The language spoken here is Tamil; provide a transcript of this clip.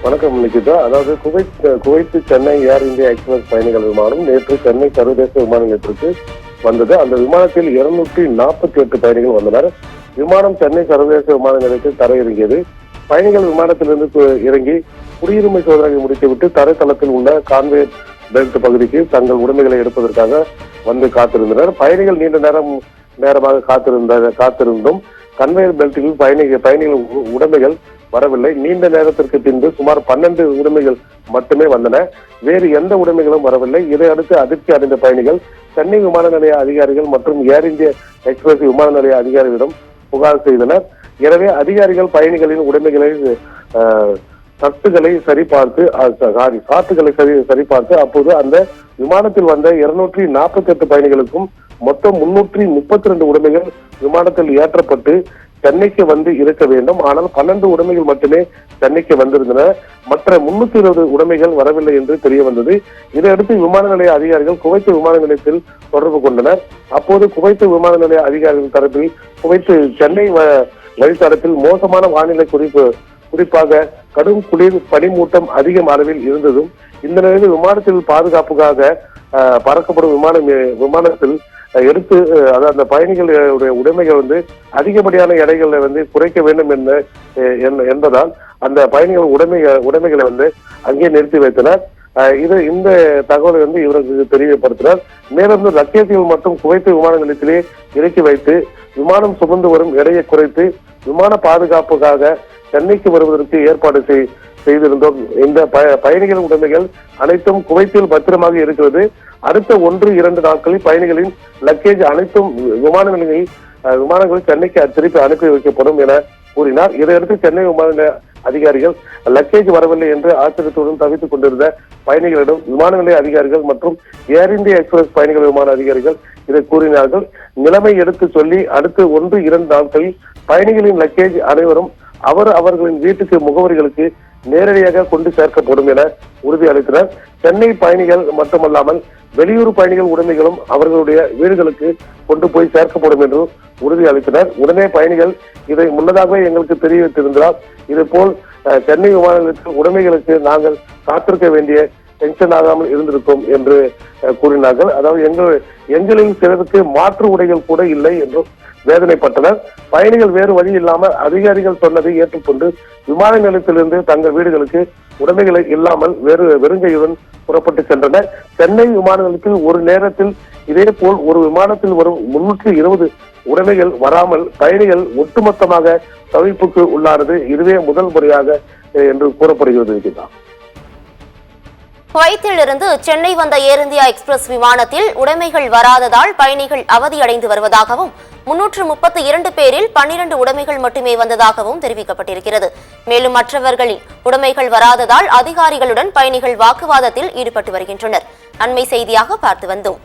வணக்கம் நிகிதா. அதாவது குவைத் சென்னை ஏர் இந்தியா எக்ஸ்பிரஸ் பயணிகள் விமானம் நேற்று சென்னை சர்வதேச விமான நிலையத்திற்கு வந்தது. அந்த விமானத்தில் 248 பயணிகள் வந்தனர். விமானம் சென்னை சர்வதேச விமான நிலையத்தில் தரையிறங்கியது. பயணிகள் விமானத்திலிருந்து இறங்கி குடியுரிமை சோதனை முடித்துவிட்டு தரைத்தளத்தில் உள்ள கான்வேர் பெல்ட் பகுதிக்கு தங்கள் உடைமைகளை எடுப்பதற்காக வந்து காத்திருந்தனர். பயணிகள் நீண்ட நேரமாக காத்திருந்தும் கன்வேயர் பெல்ட்டில் பயணிகள் உடைமைகள் வரவில்லை. நீண்ட நேரத்திற்கு பின்பு சுமார் 12 உடைமைகள் மட்டுமே வந்தன. வேறு எந்த உடைமைகளும் வரவில்லை. இதையடுத்து அதிர்ச்சி அடைந்த பயணிகள் சென்னை விமான நிலைய அதிகாரிகள் மற்றும் ஏர் இந்தியா எக்ஸ்பிரஸ் விமான நிலைய அதிகாரிகளிடம் புகார் செய்தனர். எனவே அதிகாரிகள் பயணிகளின் உடைமைகளை சாட்டுகளை சரிபார்த்து அப்போது அந்த விமானத்தில் வந்த 248 பயணிகளுக்கும் மொத்தம் 332 உடைமைகள் விமானத்தில் ஏற்றப்பட்டு சென்னைக்கு வந்து இருக்க வேண்டும். ஆனால் 12 உடைமைகள் மட்டுமே சென்னைக்கு வந்திருந்தன. மற்ற 320 உடைமைகள் வரவில்லை என்று தெரிய வந்தது. இதையடுத்து விமான நிலைய அதிகாரிகள் குவைத் விமான நிலையத்தில் தொடர்பு கொண்டனர். அப்போது குவைத் விமான நிலைய அதிகாரிகள் தரப்பில் குவைத் சென்னை வழித்தடத்தில் மோசமான வானிலை குறிப்பாக கடும் குளிர் பனிமூட்டம் அதிகம் அளவில் இருந்ததும் இந்த நிலையில் விமானத்தில் பாதுகாப்புக்காக பறக்கப்படும் விமானத்தில் எடுத்து அந்த பயணிகளுடைய உடைமைகள் அதிகப்படியான எடைகளை குறைக்க வேண்டும் என்பதால் அந்த பயணிகள் உடைமைகளை அங்கே நிறுத்தி வைத்தனர். இந்த தகவலை இவருக்கு தெரியப்படுத்தினார். மேலும் லக்கேஜ்கள் மற்றும் குவைத் விமான நிலையத்திலே இறக்கி வைத்து விமானம் சுமந்து வரும் எடையை குறைத்து விமான பாதுகாப்புக்காக சென்னைக்கு வருவதற்கு ஏற்பாடு செய்திருந்தோம். இந்த பயணிகளின் உடைமைகள் அனைத்தும் குவைத்தில் பத்திரமாக இருக்கிறது. அடுத்த 1-2 நாட்களில் பயணிகளின் லக்கேஜ் அனைத்தும் விமானங்கள் சென்னைக்கு திருப்பி அனுப்பி வைக்கப்படும் என கூறினார். இதையடுத்து சென்னை விமான நிலைய அதிகாரிகள் லக்கேஜ் வரவில்லை என்று ஆச்சரியத்துடன் தவித்துக் கொண்டிருந்த பயணிகளிடம் விமான நிலைய அதிகாரிகள் மற்றும் ஏர் இந்தியா எக்ஸ்பிரஸ் பயணிகள் விமான அதிகாரிகள் இதை கூறினார்கள். நிலைமை எடுத்து சொல்லி அடுத்து 1-2 நாட்களில் பயணிகளின் லக்கேஜ் அனைவரும் அவர்களின் வீட்டுக்கு முகவரிகளுக்கு நேரடியாக கொண்டு சேர்க்கப்படும் என உறுதி அளித்தனர். சென்னை பயணிகள் மட்டுமல்லாமல் வெளியூர் பயணிகள் உடைமைகளும் அவர்களுடைய வீடுகளுக்கு கொண்டு போய் சேர்க்கப்படும் என்று உறுதி அளித்தனர். உடனே பயணிகள் இதை முன்னதாகவே எங்களுக்கு தெரிவித்திருந்தால் இதுபோல் சென்னை விமான நிலையத்தில் உடைமைகளுக்கு நாங்கள் காத்திருக்க வேண்டிய டென்ஷன் ஆகாமல் இருந்திருக்கும் என்று கூறினார்கள். அதாவது எங்களில் சிலருக்கு மாற்று உடைகள் கூட இல்லை என்றும் வேதனைப்பட்டனர். பயணிகள் வேறு வழி இல்லாமல் அதிகாரிகள் சொன்னதை ஏற்றுக்கொண்டு விமான நிலையத்திலிருந்து தங்கள் வீடுகளுக்கு உடைமைகளை இல்லாமல் வெறுங்கையுடன் புறப்பட்டு சென்றனர். சென்னை விமான நிலையத்தில் ஒரு நேரத்தில் இதே போல் ஒரு விமானத்தில் வரும் 320 உடைமைகள் வராமல் பயணிகள் ஒட்டுமொத்தமாக தவிப்புக்கு உள்ளானது இதுவே முதல் முறையாக என்று கூறப்படுகிறது. குவைத்திலிருந்து சென்னை வந்த ஏர் இந்தியா எக்ஸ்பிரஸ் விமானத்தில் உடைமைகள் வராததால் பயணிகள் அவதியடைந்து வருவதாகவும் 332 பேரில் 12 உடைமைகள் மட்டுமே வந்ததாகவும் தெரிவிக்கப்பட்டிருக்கிறது. மேலும் மற்றவர்களின் உடைமைகள் வராததால் அதிகாரிகளுடன் பயணிகள் வாக்குவாதத்தில் ஈடுபட்டு வருகின்றனர். அண்மை செய்தியாக பார்த்து வந்தோம்.